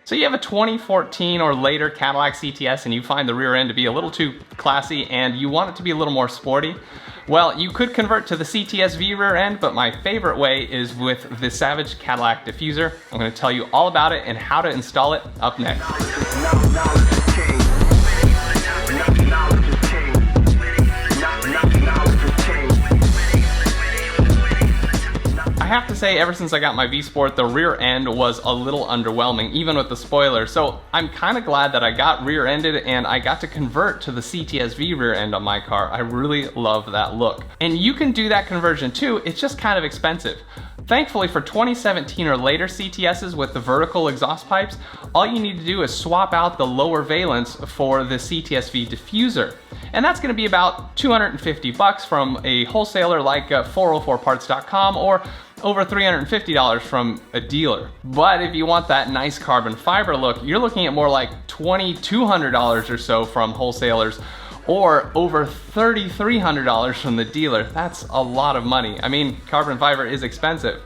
So you have a 2014 or later Cadillac CTS and you find the rear end to be a little too classy and you want it to be a little more sporty. Well, you could convert to the CTS-V rear end, but my favorite way is with the Savage Cadillac Diffuser. I'm going to tell you all about it and how to install it up next. I have to say, ever since I got my V Sport, the rear end was a little underwhelming, even with the spoiler. So I'm kind of glad that I got rear-ended and I got to convert to the CTS-V rear end on my car. I really love that look. And you can do that conversion too, it's just kind of expensive. Thankfully for 2017 or later CTSs with the vertical exhaust pipes, all you need to do is swap out the lower valence for the CTS-V Diffuser. And that's gonna be about $250 from a wholesaler like 404parts.com or over $350 from a dealer. But if you want that nice carbon fiber look, you're looking at more like $2,200 or so from wholesalers, or over $3,300 from the dealer. That's a lot of money. I mean, carbon fiber is expensive.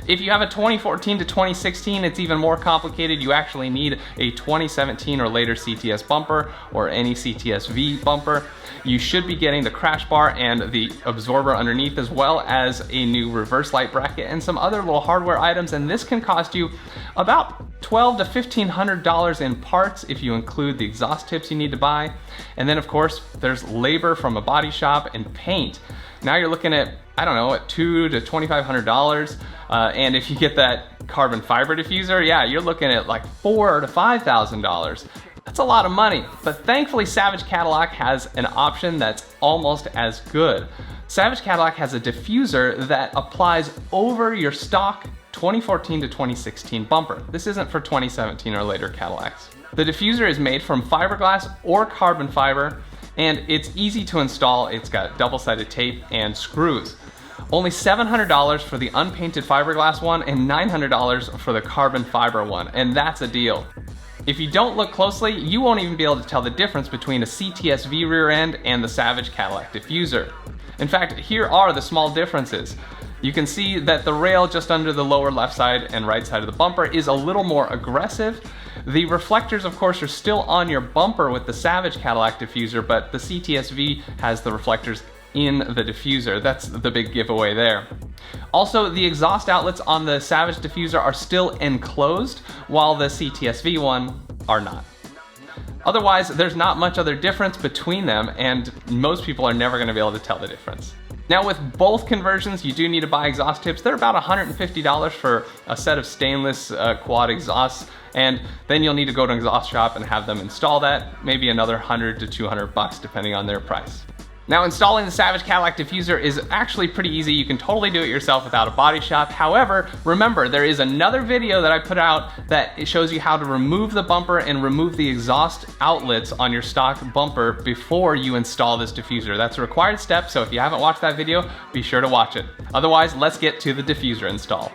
If you have a 2014 to 2016, it's even more complicated. You actually need a 2017 or later CTS bumper or any CTS-V bumper. You should be getting the crash bar and the absorber underneath, as well as a new reverse light bracket and some other little hardware items, and this can cost you about $1,200 to $1,500 in parts if you include the exhaust tips you need to buy. And then of course, there's labor from a body shop and paint. Now you're looking at, I don't know, at $2,000 to $2,500. And if you get that carbon fiber diffuser, yeah, you're looking at like $4,000 to $5,000. That's a lot of money, but thankfully Savage Cadillac has an option that's almost as good. Savage Cadillac has a diffuser that applies over your stock 2014 to 2016 bumper. This isn't for 2017 or later Cadillacs. The diffuser is made from fiberglass or carbon fiber, and it's easy to install. It's got double-sided tape and screws. Only $700 for the unpainted fiberglass one and $900 for the carbon fiber one, and that's a deal. If you don't look closely, you won't even be able to tell the difference between a CTS-V rear end and the Savage Cadillac Diffuser. In fact, here are the small differences. You can see that the rail just under the lower left side and right side of the bumper is a little more aggressive. The reflectors, of course, are still on your bumper with the Savage Cadillac Diffuser, but the CTS-V has the reflectors in the diffuser. That's the big giveaway there. Also, the exhaust outlets on the Savage Diffuser are still enclosed, while the CTS-V one are not. Otherwise, there's not much other difference between them, and most people are never going to be able to tell the difference. Now, with both conversions, you do need to buy exhaust tips. They're about $150 for a set of stainless quad exhausts, and then you'll need to go to an exhaust shop and have them install that. Maybe another $100 to $200 depending on their price. Now, installing the Savage Cadillac Diffuser is actually pretty easy. You can totally do it yourself without a body shop. However, remember, there is another video that I put out that it shows you how to remove the bumper and remove the exhaust outlets on your stock bumper before you install this diffuser. That's a required step, so if you haven't watched that video, be sure to watch it. Otherwise, let's get to the diffuser install.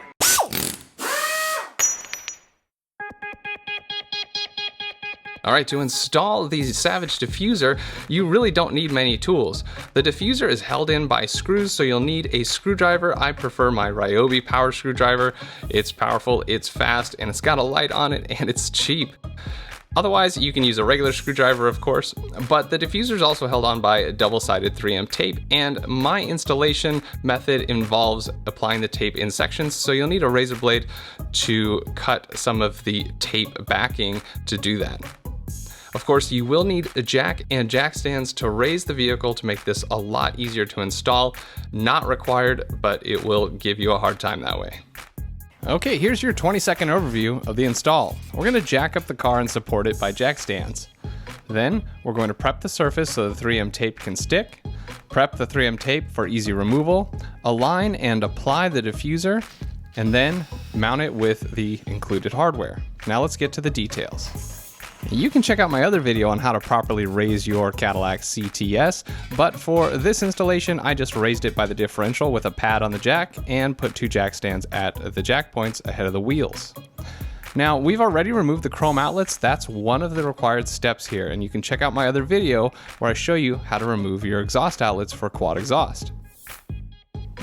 All right, to install the Savage Diffuser, you really don't need many tools. The diffuser is held in by screws, so you'll need a screwdriver. I prefer my Ryobi power screwdriver. It's powerful, it's fast, and it's got a light on it, and it's cheap. Otherwise, you can use a regular screwdriver, of course, but the diffuser is also held on by a double-sided 3M tape, and my installation method involves applying the tape in sections, so you'll need a razor blade to cut some of the tape backing to do that. Of course, you will need a jack and jack stands to raise the vehicle to make this a lot easier to install. Not required, but it will give you a hard time that way. Okay, here's your 20-second overview of the install. We're going to jack up the car and support it by jack stands. Then we're going to prep the surface so the 3M tape can stick, prep the 3M tape for easy removal, align and apply the diffuser, and then mount it with the included hardware. Now let's get to the details. You can check out my other video on how to properly raise your Cadillac CTS, but for this installation, I just raised it by the differential with a pad on the jack and put 2 jack stands at the jack points ahead of the wheels. Now, we've already removed the chrome outlets. That's one of the required steps here, and you can check out my other video where I show you how to remove your exhaust outlets for quad exhaust.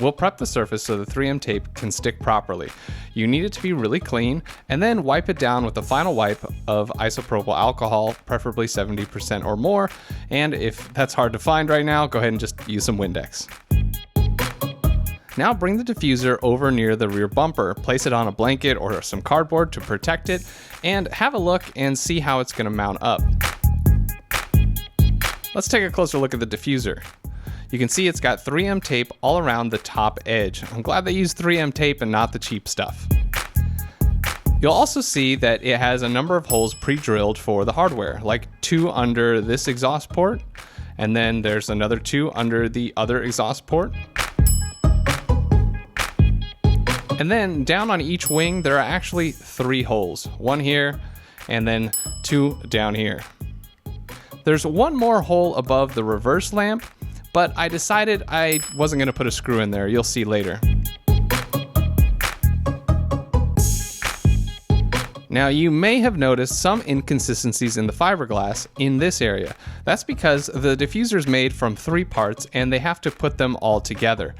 will prep the surface so the 3M tape can stick properly. You need it to be really clean, and then wipe it down with a final wipe of isopropyl alcohol, preferably 70% or more, and if that's hard to find right now, go ahead and just use some Windex. Now bring the diffuser over near the rear bumper, place it on a blanket or some cardboard to protect it, and have a look and see how it's going to mount up. Let's take a closer look at the diffuser. You can see it's got 3M tape all around the top edge. I'm glad they used 3M tape and not the cheap stuff. You'll also see that it has a number of holes pre-drilled for the hardware, like 2 under this exhaust port, and then there's another 2 under the other exhaust port. And then down on each wing, there are actually 3 holes, 1 here, and then 2 down here. There's 1 more hole above the reverse lamp, but I decided I wasn't going to put a screw in there. You'll see later. Now, you may have noticed some inconsistencies in the fiberglass in this area. That's because the diffuser is made from 3 parts and they have to put them all together.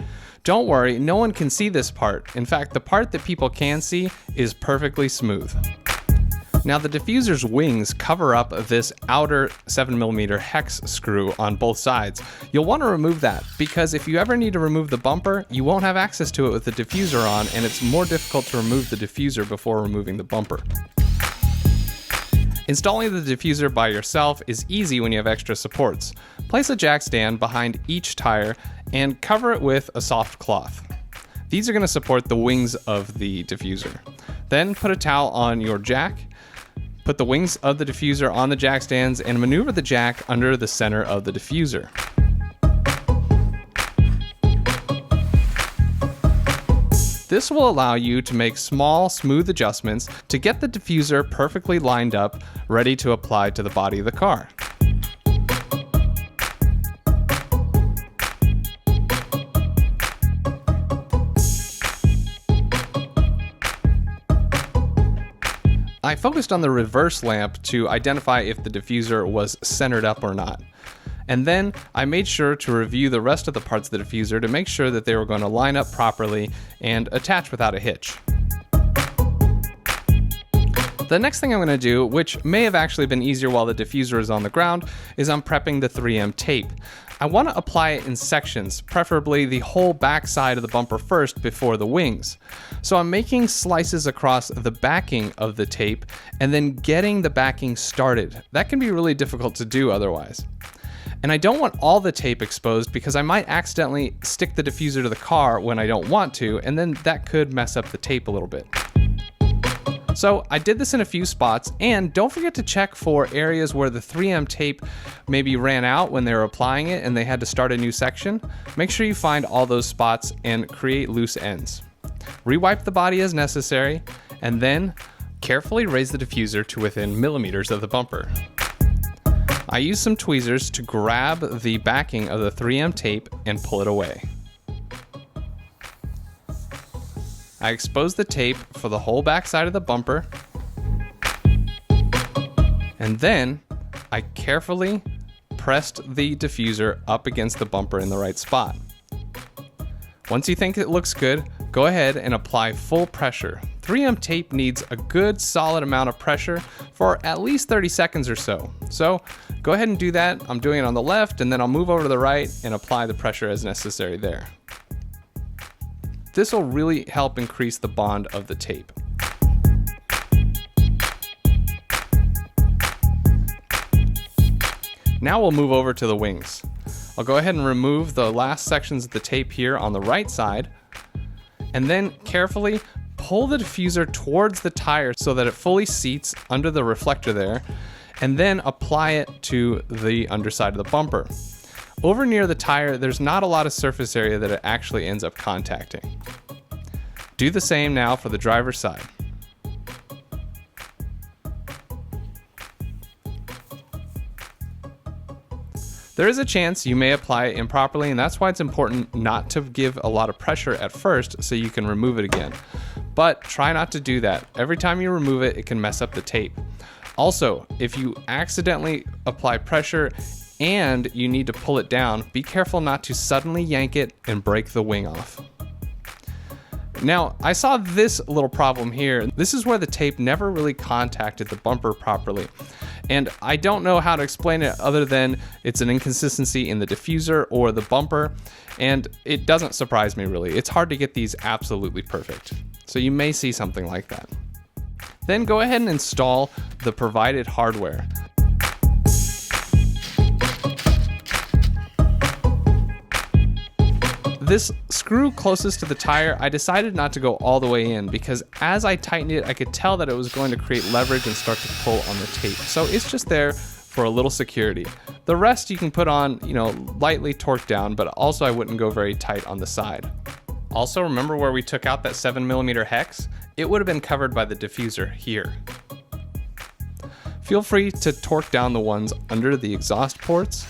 Don't worry, no one can see this part. In fact, the part that people can see is perfectly smooth. Now, the diffuser's wings cover up this outer 7mm hex screw on both sides. You'll want to remove that because if you ever need to remove the bumper, you won't have access to it with the diffuser on, and it's more difficult to remove the diffuser before removing the bumper. Installing the diffuser by yourself is easy when you have extra supports. Place a jack stand behind each tire and cover it with a soft cloth. These are going to support the wings of the diffuser. Then put a towel on your jack. Put the wings of the diffuser on the jack stands and maneuver the jack under the center of the diffuser. This will allow you to make small, smooth adjustments to get the diffuser perfectly lined up, ready to apply to the body of the car. I focused on the reverse lamp to identify if the diffuser was centered up or not. And then I made sure to review the rest of the parts of the diffuser to make sure that they were going to line up properly and attach without a hitch. The next thing I'm going to do, which may have actually been easier while the diffuser is on the ground, is I'm prepping the 3M tape. I want to apply it in sections, preferably the whole back side of the bumper first before the wings. So I'm making slices across the backing of the tape and then getting the backing started. That can be really difficult to do otherwise. And I don't want all the tape exposed because I might accidentally stick the diffuser to the car when I don't want to, and then that could mess up the tape a little bit. So I did this in a few spots, and don't forget to check for areas where the 3M tape maybe ran out when they were applying it and they had to start a new section. Make sure you find all those spots and create loose ends. Rewipe the body as necessary, and then carefully raise the diffuser to within millimeters of the bumper. I use some tweezers to grab the backing of the 3M tape and pull it away. I exposed the tape for the whole back side of the bumper, and then I carefully pressed the diffuser up against the bumper in the right spot. Once you think it looks good, go ahead and apply full pressure. 3M tape needs a good solid amount of pressure for at least 30 seconds or so. So go ahead and do that. I'm doing it on the left, and then I'll move over to the right and apply the pressure as necessary there. This will really help increase the bond of the tape. Now we'll move over to the wings. I'll go ahead and remove the last sections of the tape here on the right side, and then carefully pull the diffuser towards the tire so that it fully seats under the reflector there, and then apply it to the underside of the bumper. Over near the tire, there's not a lot of surface area that it actually ends up contacting. Do the same now for the driver's side. There is a chance you may apply it improperly, and that's why it's important not to give a lot of pressure at first so you can remove it again. But try not to do that. Every time you remove it, it can mess up the tape. Also, if you accidentally apply pressure and you need to pull it down. Be careful not to suddenly yank it and break the wing off. Now, I saw this little problem here. This is where the tape never really contacted the bumper properly. And I don't know how to explain it other than it's an inconsistency in the diffuser or the bumper, and it doesn't surprise me really. It's hard to get these absolutely perfect. So you may see something like that. Then go ahead and install the provided hardware. This screw closest to the tire, I decided not to go all the way in because as I tightened it, I could tell that it was going to create leverage and start to pull on the tape. So it's just there for a little security. The rest you can put on, lightly torqued down, but also I wouldn't go very tight on the side. Also, remember where we took out that 7mm hex? It would have been covered by the diffuser here. Feel free to torque down the ones under the exhaust ports.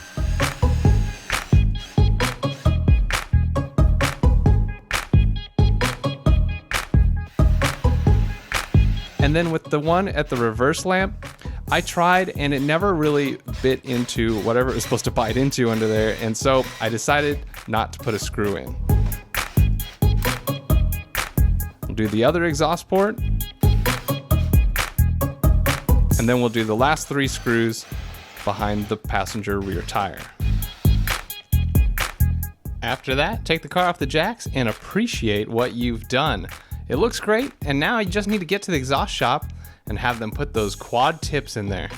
And then with the one at the reverse lamp, I tried and it never really bit into whatever it was supposed to bite into under there, and so I decided not to put a screw in. We'll do the other exhaust port, and then we'll do the last 3 screws behind the passenger rear tire. After that, take the car off the jacks and appreciate what you've done. It looks great, and now you just need to get to the exhaust shop and have them put those quad tips in there.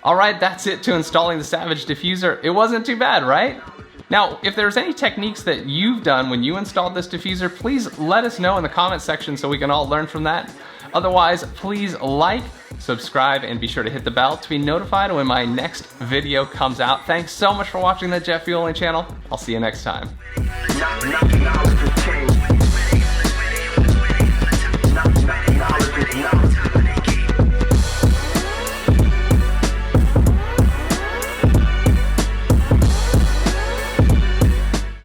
All right, that's it to installing the Savage Diffuser. It wasn't too bad, right? Now, if there's any techniques that you've done when you installed this diffuser, please let us know in the comment section so we can all learn from that. Otherwise, please like, subscribe, and be sure to hit the bell to be notified when my next video comes out. Thanks so much for watching the Jet Fueling channel. I'll see you next time.